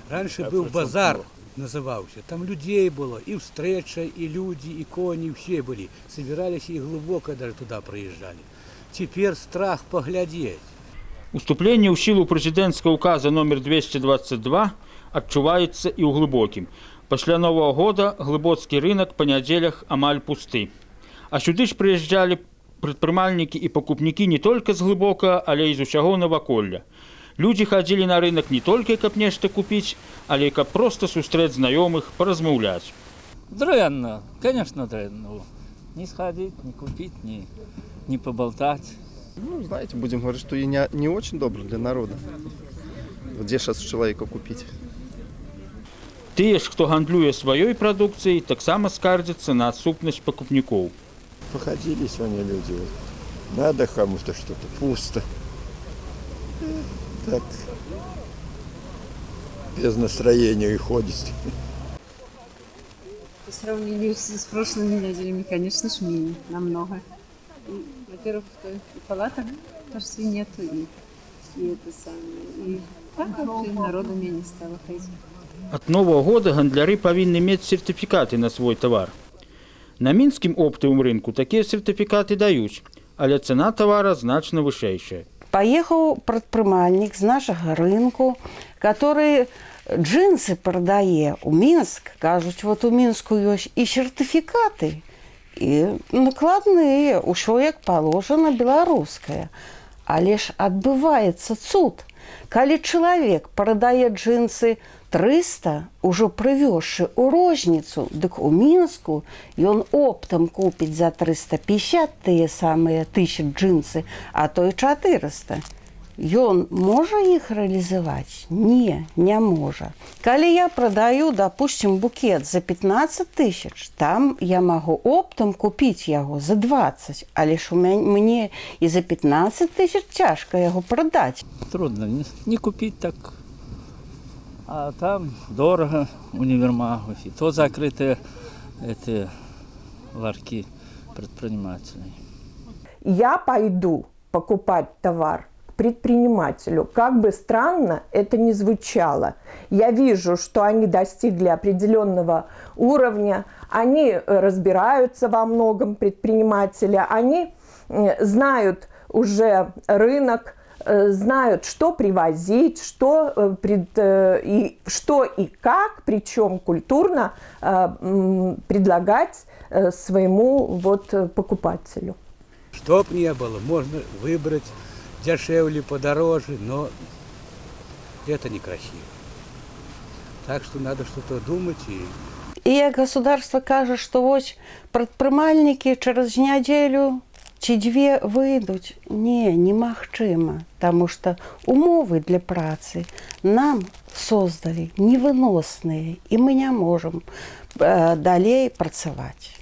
Раньше был базар, назывался. Там людей было, и встреча, и люди, и кони, все были. Собирались и глубоко даже туда проезжали. Теперь страх поглядеть. Уступленне ў сілу прэзідэнцкага указа номер 222 адчуваецца і ў глыбокім. Пасля Новага года глыбоцкі рынок па нядзелях амаль пусты. А сюды ж прыязджалі прадпрымальнікі і пакупнікі не толькі з глыбока, але і з усяго наваколля. Людзі хадзілі на рынок не толькі, каб нешта купіць, але і каб проста сустрэць знаёмых, паразмаўляць. Дрэнна, конечно, дрэнна. Не сходить, не купить, не поболтать. Ну, знаете, будем говорить, что и не очень добро для народа. Где сейчас человека купить? Тыя ж, хто гандлюе сваёй прадукцыяй, таксама скардзяцца на адсутнасць пакупнікоў. Походили сегодня люди. Вот. Надо кому-то что-то пусто. Так. Без настроения и ходит. По сравнению с прошлыми неделями, конечно, менее, намного. Во-первых, и палаток почти нету, и это самое. И так вот народу менее стало ходить. Ад Новага года гандляры павінны мець сертыфікаты на свой тавар. На мінскім оптавым рынку такія сертыфікаты даюць, але цана тавара значна вышэйшая. Поехал предпринимальник с нашего рынку, который джинсы продает у Минск. Кажут, вот у Минску есть и сертификаты, и накладные, усё як положено белорусское. А лишь отбывается цуд. Коли человек продает джинсы 300, уже привезши у розницу, так у Минску, и он оптом купит за 350 те самые 1000 джинсы, а то и 400. И он может их реализовать? Не может. Коли я продаю, допустим, букет за 15 000, там я могу оптом купить его за 20, а лишь мне и за 15 000 тяжко его продать. Трудно не купить так. А там дорого универмагов, и то закрытые эти ларьки предпринимателей. Я пойду покупать товар к предпринимателю. Как бы странно это ни звучало. Я вижу, что они достигли определенного уровня, они разбираются во многом, предприниматели, они знают уже рынок, знают, что привозить, что и как, причем культурно предлагать своему покупателю. Чтоб не было, можно выбрать дешевле, подороже, но это некрасиво. Так что надо что-то думать. И государство кажет, что вот предпринимальники через неделю чи 2 выйдут. Немагчыма, потому что умовы для працы нам создали невыносные, и мы не можем далей працаваць.